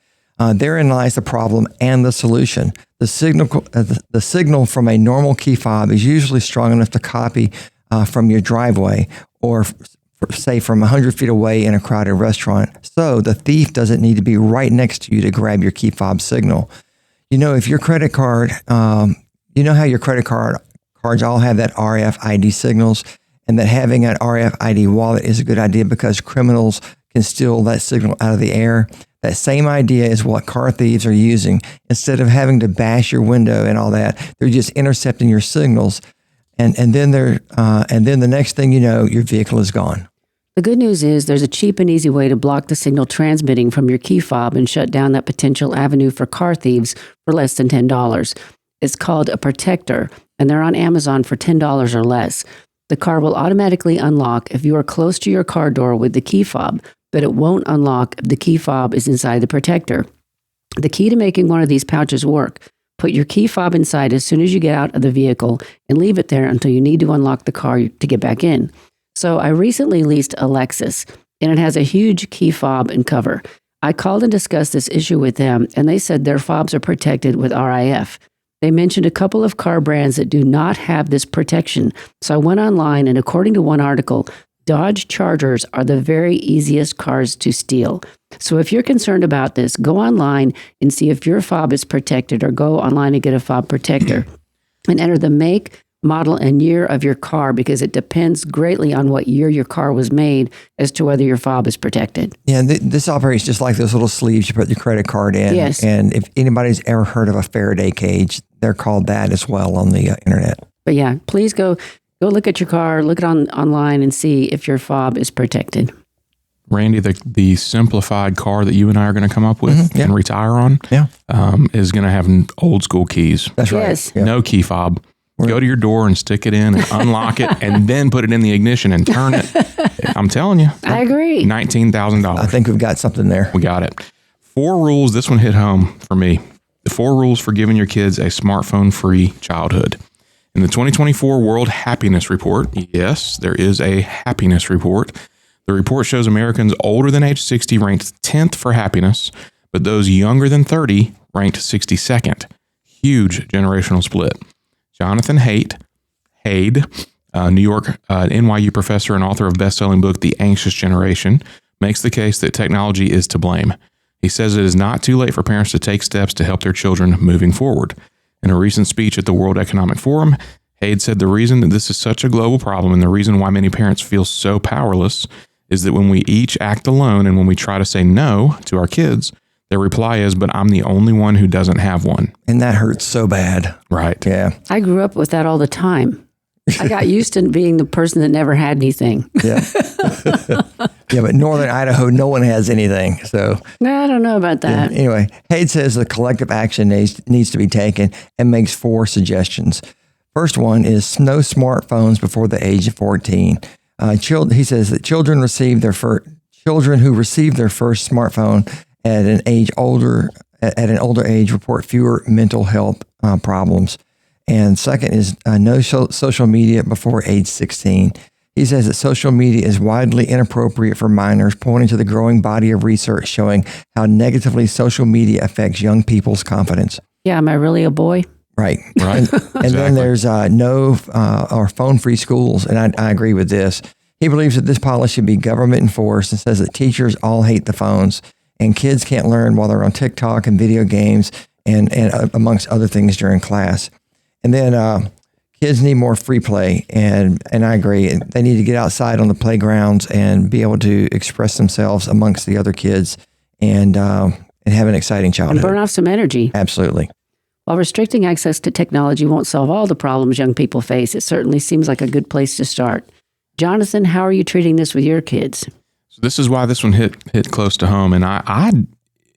Therein lies the problem and the solution. The signal from a normal key fob is usually strong enough to copy from your driveway or say from 100 feet away in a crowded restaurant. So the thief doesn't need to be right next to you to grab your key fob signal. If your credit card, how your credit cards all have that RFID signals, and that having an RFID wallet is a good idea because criminals can steal that signal out of the air. That same idea is what car thieves are using. Instead of having to bash your window and all that, they're just intercepting your signals, and then the next thing you know, your vehicle is gone. The good news is there's a cheap and easy way to block the signal transmitting from your key fob and shut down that potential avenue for car thieves for less than $10. It's called a protector, and they're on Amazon for $10 or less. The car will automatically unlock if you are close to your car door with the key fob, but it won't unlock if the key fob is inside the protector. The key to making one of these pouches work: put your key fob inside as soon as you get out of the vehicle and leave it there until you need to unlock the car to get back in. So I recently leased a Lexus, and it has a huge key fob and cover. I called and discussed this issue with them, and they said their fobs are protected with RIF. They mentioned a couple of car brands that do not have this protection. So I went online, and according to one article, Dodge Chargers are the very easiest cars to steal. So if you're concerned about this, go online and see if your fob is protected, or go online and get a fob protector and enter the make, model, and year of your car, because it depends greatly on what year your car was made as to whether your fob is protected. Yeah, this operates just like those little sleeves you put your credit card in. Yes. And if anybody's ever heard of a Faraday cage, they're called that as well on the internet. But yeah, please go look at your car, look it online, and see if your fob is protected. Randy, the simplified car that you and I are going to come up with and retire on is going to have old school keys. That's right. Yes. Yeah. No key fob. Go to your door and stick it in and unlock it and then put it in the ignition and turn it. I'm telling you. I agree. $19,000. I think we've got something there. We got it. 4 rules. This one hit home for me. The 4 rules for giving your kids a smartphone-free childhood. In the 2024 World Happiness Report, yes, there is a happiness report. The report shows Americans older than age 60 ranked 10th for happiness, but those younger than 30 ranked 62nd. Huge generational split. Jonathan Haidt, New York NYU professor and author of best-selling book The Anxious Generation, makes the case that technology is to blame. He says it is not too late for parents to take steps to help their children moving forward. In a recent speech at the World Economic Forum, Haidt said the reason that this is such a global problem and the reason why many parents feel so powerless is that when we each act alone and when we try to say no to our kids, their reply is, but I'm the only one who doesn't have one. And that hurts so bad. Right. Yeah. I grew up with that all the time. I got used to being the person that never had anything. Yeah. Yeah, but Northern Idaho, no one has anything. So I don't know about that. anyway, Haidt says the collective action needs to be taken and makes 4 suggestions. First one is no smartphones before the age of 14. He says that children who receive their first smartphone at an older age report fewer mental health problems. And second is no social media before age 16. He says that social media is widely inappropriate for minors, pointing to the growing body of research showing how negatively social media affects young people's confidence. Yeah, am I really a boy? Right. Right. And then there's no or phone-free schools, and I agree with this. He believes that this policy should be government enforced and says that teachers all hate the phones, and kids can't learn while they're on TikTok and video games and amongst other things during class. And then kids need more free play, and I agree. They need to get outside on the playgrounds and be able to express themselves amongst the other kids and have an exciting childhood. And burn off some energy. Absolutely. While restricting access to technology won't solve all the problems young people face, it certainly seems like a good place to start. Jonathan, how are you treating this with your kids? So this is why this one hit close to home. And I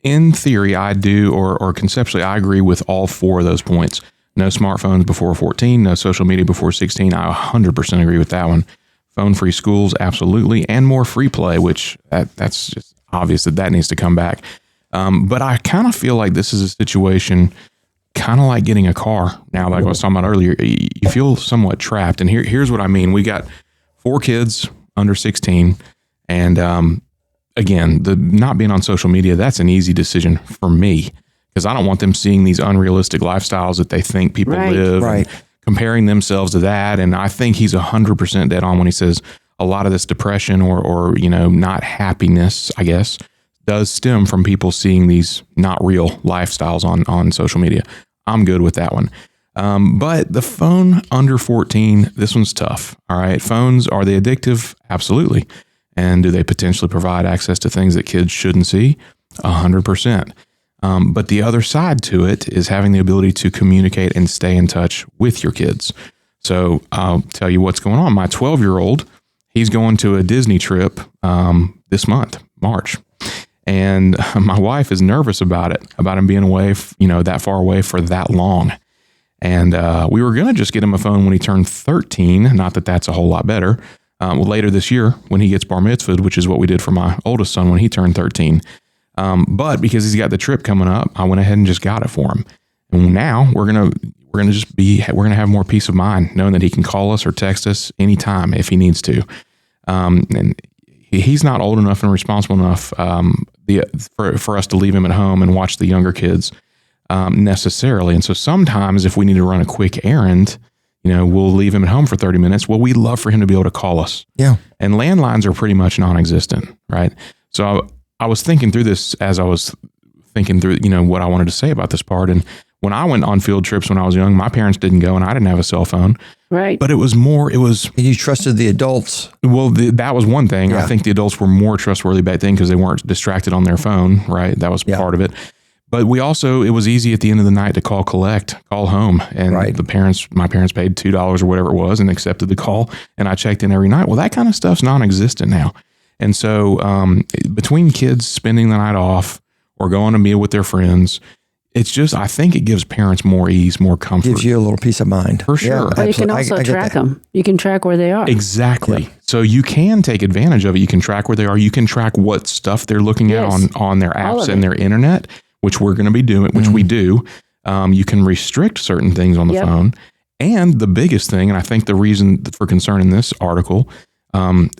in theory, I do, or conceptually, I agree with all 4 of those points. No smartphones before 14, no social media before 16. I 100% agree with that one. Phone-free schools, absolutely. And more free play, which that's just obvious that needs to come back. But I kind of feel like this is a situation kind of like getting a car now, like I was talking about earlier. You feel somewhat trapped. And here's what I mean. We got 4 kids under 16. And again, the not being on social media, that's an easy decision for me because I don't want them seeing these unrealistic lifestyles that they think people live. Right. And comparing themselves to that. And I think he's 100% dead on when he says a lot of this depression or not happiness, I guess, does stem from people seeing these not real lifestyles on social media. I'm good with that one. But the phone under 14, this one's tough. All right. Phones, are they addictive? Absolutely. And do they potentially provide access to things that kids shouldn't see? 100%. But the other side to it is having the ability to communicate and stay in touch with your kids. So I'll tell you what's going on. My 12-year-old, he's going to a Disney trip this month, March. And my wife is nervous about it, about him being away, that far away for that long. And we were going to just get him a phone when he turned 13. Not that that's a whole lot better. Later this year, when he gets bar mitzvahed, which is what we did for my oldest son when he turned 13. But because he's got the trip coming up, I went ahead and just got it for him. And now we're gonna have more peace of mind knowing that he can call us or text us anytime if he needs to. And he's not old enough and responsible enough for us to leave him at home and watch the younger kids necessarily. And so sometimes if we need to run a quick errand, we'll leave him at home for 30 minutes. Well, we'd love for him to be able to call us. Yeah. And landlines are pretty much non-existent, right? So I was thinking through this as I was thinking through, what I wanted to say about this part. And when I went on field trips when I was young, my parents didn't go and I didn't have a cell phone. Right. But And you trusted the adults. Well, that was one thing. Yeah. I think the adults were more trustworthy back then because they weren't distracted on their phone, right? That was part of it. But it was easy at the end of the night to call home. And right. my parents paid $2 or whatever it was and accepted the call. And I checked in every night. Well, that kind of stuff's non-existent now. And so between kids spending the night off or going to meal with their friends, I think it gives parents more ease, more comfort. Gives you a little peace of mind. For sure. Well, you can also track them. You can track where they are. Exactly. Yeah. So you can take advantage of it. You can track where they are. You can track what stuff they're looking at on their apps and their internet, which we're going to be doing, which we do. You can restrict certain things on the phone. And the biggest thing, and I think the reason for concern in this article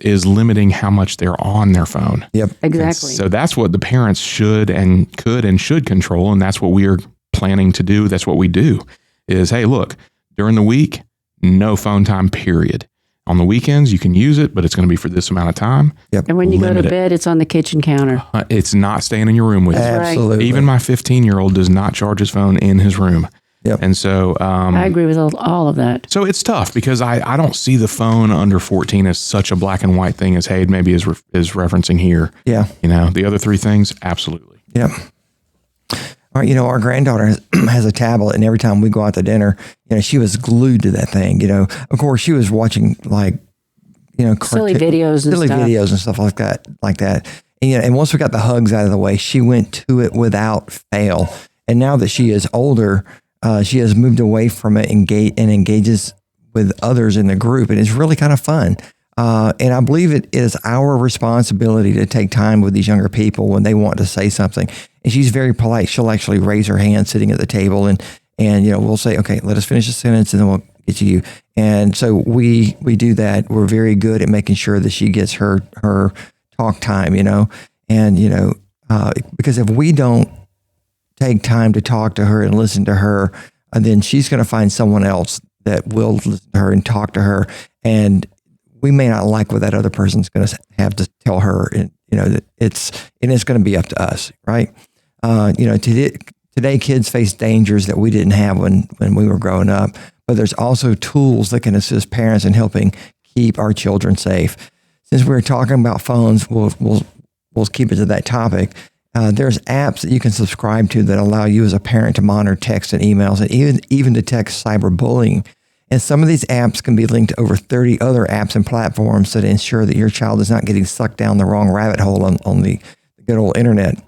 is limiting how much they're on their phone. Yep. Exactly. So that's what the parents should control. And that's what we are planning to do. That's what we do is, hey, look, during the week, no phone time, period. On the weekends, you can use it, but it's going to be for this amount of time. Yep. And when you go to bed, it's on the kitchen counter. It's not staying in your room with you. Absolutely. Even my 15-year-old does not charge his phone in his room. Yep. And so I agree with all of that. So it's tough because I don't see the phone under 14 as such a black and white thing as Hayden maybe is referencing here. Yeah. The other three things, absolutely. Yep. All right, our granddaughter has a tablet, and every time we go out to dinner, she was glued to that thing. Of course, she was watching silly videos and stuff like that. And once we got the hugs out of the way, she went to it without fail. And now that she is older, she has moved away from it and engages with others in the group, and it's really kind of fun. And I believe it is our responsibility to take time with these younger people when they want to say something. And she's very polite. She'll actually raise her hand sitting at the table, and we'll say, "Okay, let us finish the sentence, and then we'll get to you." And so we do that. We're very good at making sure that she gets her talk time, and because if we don't take time to talk to her and listen to her, then she's going to find someone else that will listen to her and talk to her. And we may not like what that other person's going to have to tell her. And, it's going to be up to us. Right. Today kids face dangers that we didn't have when we were growing up, but there's also tools that can assist parents in helping keep our children safe. Since we're talking about phones, we'll keep it to that topic. There's apps that you can subscribe to that allow you as a parent to monitor texts and emails and even detect cyberbullying. And some of these apps can be linked to over 30 other apps and platforms that ensure that your child is not getting sucked down the wrong rabbit hole on the good old internet.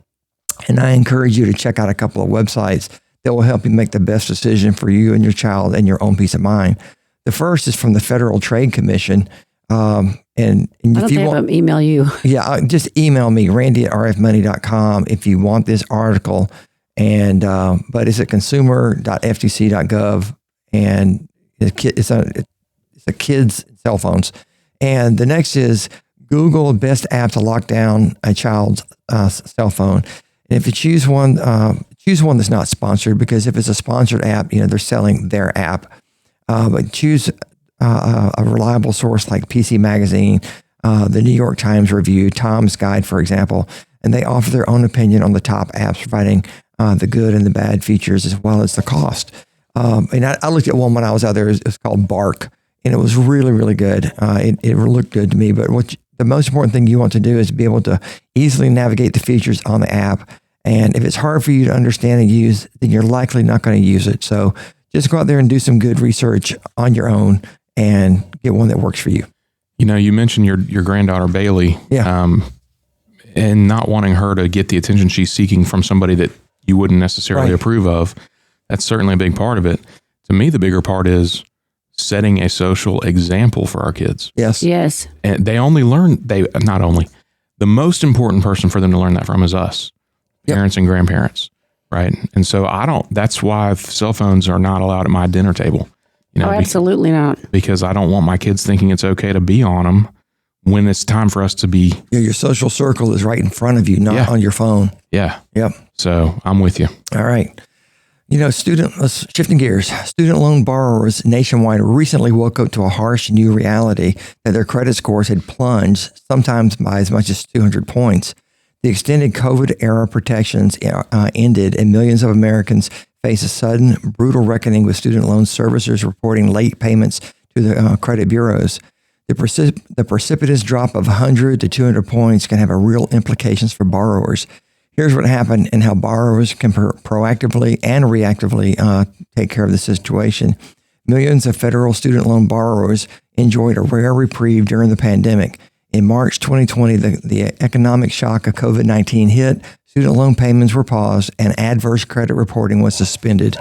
And I encourage you to check out a couple of websites that will help you make the best decision for you and your child and your own peace of mind. The first is from the Federal Trade Commission. And if you want, email you. Yeah, just email me, randy@rfmoney.com if you want this article. And but it's at consumer.ftc.gov, and it's a kids' cell phones. And the next is Google best app to lock down a child's cell phone. And if you choose one that's not sponsored, because if it's a sponsored app, they're selling their app. But choose a reliable source like PC Magazine, the New York Times Review, Tom's Guide, for example, and they offer their own opinion on the top apps, providing the good and the bad features as well as the cost. And I looked at one when I was out there. It's called Bark, and it was really, really good. It looked good to me. But the most important thing you want to do is be able to easily navigate the features on the app. And if it's hard for you to understand and use, then you're likely not going to use it. So just go out there and do some good research on your own and get one that works for you. You know, you mentioned your granddaughter, Bailey, and not wanting her to get the attention she's seeking from somebody that you wouldn't necessarily approve of. That's certainly a big part of it. To me, the bigger part is setting a social example for our kids. Yes. Yes. And the most important person for them to learn that from is us, parents and grandparents, right? And so that's why cell phones are not allowed at my dinner table. You know, absolutely not. Because I don't want my kids thinking it's okay to be on them when it's time for us to be. Yeah, your social circle is right in front of you, not on your phone. Yeah. Yep. So I'm with you. All right. You know, shifting gears, student loan borrowers nationwide recently woke up to a harsh new reality that their credit scores had plunged, sometimes by as much as 200 points. The extended COVID-era protections ended, and millions of Americans face a sudden, brutal reckoning with student loan servicers reporting late payments to the credit bureaus. The precipitous drop of 100 to 200 points can have real implications for borrowers. Here's what happened and how borrowers can proactively and reactively take care of the situation. Millions of federal student loan borrowers enjoyed a rare reprieve during the pandemic. In March 2020, the economic shock of COVID-19 hit, student loan payments were paused, and adverse credit reporting was suspended.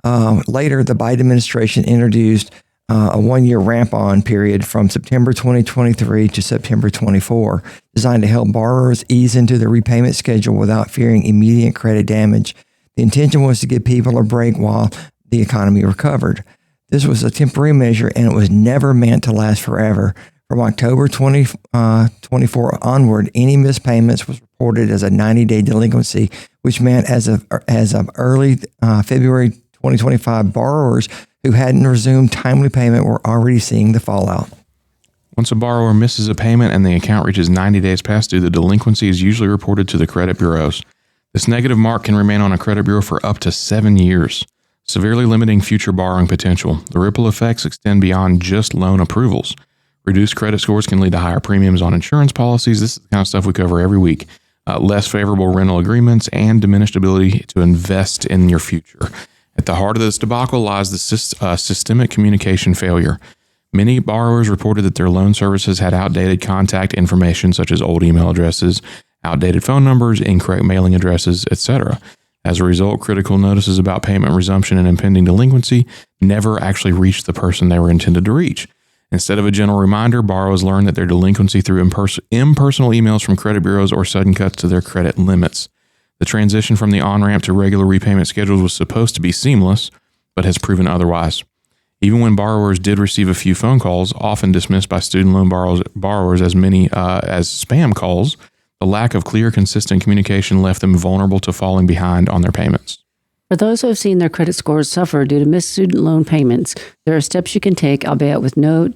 Later, the Biden administration introduced a one-year ramp-on period from September 2023 to September 24, designed to help borrowers ease into their repayment schedule without fearing immediate credit damage. The intention was to give people a break while the economy recovered. This was a temporary measure, and it was never meant to last forever. From October 2024 onward, any missed payments was reported as a 90-day delinquency, which meant as of early February 2025, borrowers who hadn't resumed timely payment were already seeing the fallout. Once a borrower misses a payment and the account reaches 90 days past due, the delinquency is usually reported to the credit bureaus. This negative mark can remain on a credit bureau for up to 7 years, severely limiting future borrowing potential. The ripple effects extend beyond just loan approvals. Reduced credit scores can lead to higher premiums on insurance policies. This is the kind of stuff we cover every week. Less favorable rental agreements and diminished ability to invest in your future. At the heart of this debacle lies the systemic communication failure. Many borrowers reported that their loan services had outdated contact information, such as old email addresses, outdated phone numbers, incorrect mailing addresses, etc. As a result, critical notices about payment resumption and impending delinquency never actually reached the person they were intended to reach. Instead of a gentle reminder, borrowers learned that their delinquency through impersonal emails from credit bureaus or sudden cuts to their credit limits. The transition from the on-ramp to regular repayment schedules was supposed to be seamless, but has proven otherwise. Even when borrowers did receive a few phone calls, often dismissed by student loan borrowers as many as spam calls, the lack of clear, consistent communication left them vulnerable to falling behind on their payments. For those who have seen their credit scores suffer due to missed student loan payments, there are steps you can take, albeit with no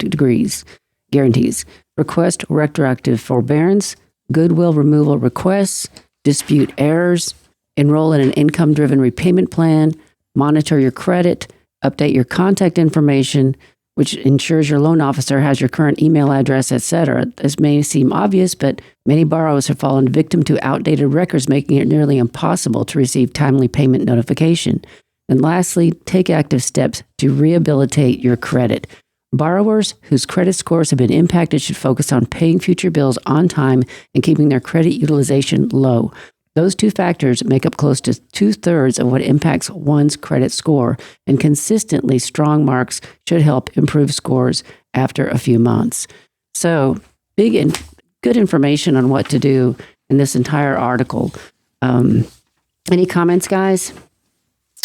guarantees. Request retroactive forbearance, goodwill removal requests, dispute errors, enroll in an income-driven repayment plan, monitor your credit, update your contact information, which ensures your loan officer has your current email address, etc. This may seem obvious, but many borrowers have fallen victim to outdated records, making it nearly impossible to receive timely payment notification. And lastly, take active steps to rehabilitate your credit. Borrowers whose credit scores have been impacted should focus on paying future bills on time and keeping their credit utilization low. Those two factors make up close to 2/3 of what impacts one's credit score, and consistently strong marks should help improve scores after a few months. So, big and good information on what to do in this entire article. Any comments, guys?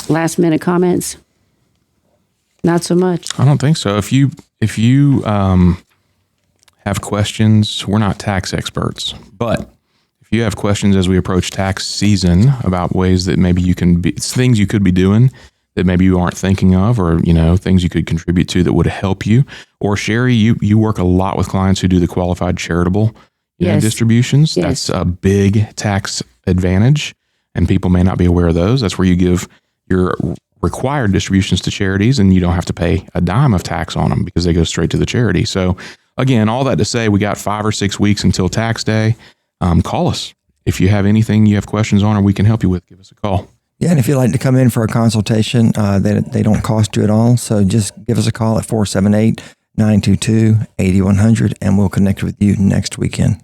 Last minute comments? Not so much. I don't think so. If you have questions, we're not tax experts, but if you have questions as we approach tax season about ways that maybe you can be, things you could be doing that maybe you aren't thinking of, or, you know, things you could contribute to that would help you. Or Sherry, you work a lot with clients who do the qualified charitable distributions. Yes. That's a big tax advantage, and people may not be aware of those. That's where you give your required distributions to charities, and you don't have to pay a dime of tax on them because they go straight to the charity. So again, all that to say, we got 5 or 6 weeks until tax day. Call us. If you have anything you have questions on or we can help you with, give us a call. Yeah, and if you'd like to come in for a consultation, they don't cost you at all. So just give us a call at 478-922-8100, and we'll connect with you next weekend.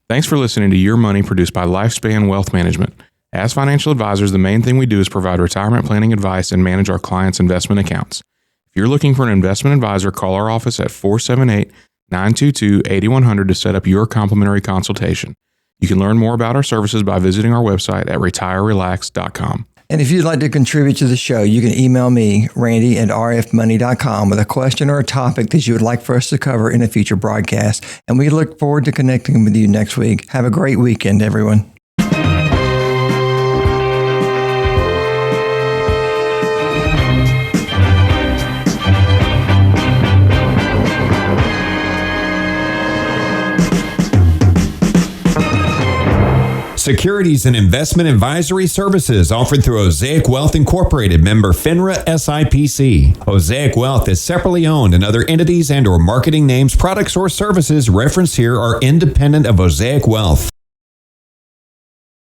Thanks for listening to Your Money, produced by Lifespan Wealth Management. As financial advisors, the main thing we do is provide retirement planning advice and manage our clients' investment accounts. If you're looking for an investment advisor, call our office at 478-922-8100 to set up your complimentary consultation. You can learn more about our services by visiting our website at retirerelax.com. And if you'd like to contribute to the show, you can email me, Randy@rfmoney.com, with a question or a topic that you would like for us to cover in a future broadcast. And we look forward to connecting with you next week. Have a great weekend, everyone. Securities and investment advisory services offered through Osaic Wealth Incorporated, member FINRA SIPC. Osaic Wealth is separately owned, and other entities and or marketing names, products, or services referenced here are independent of Osaic Wealth.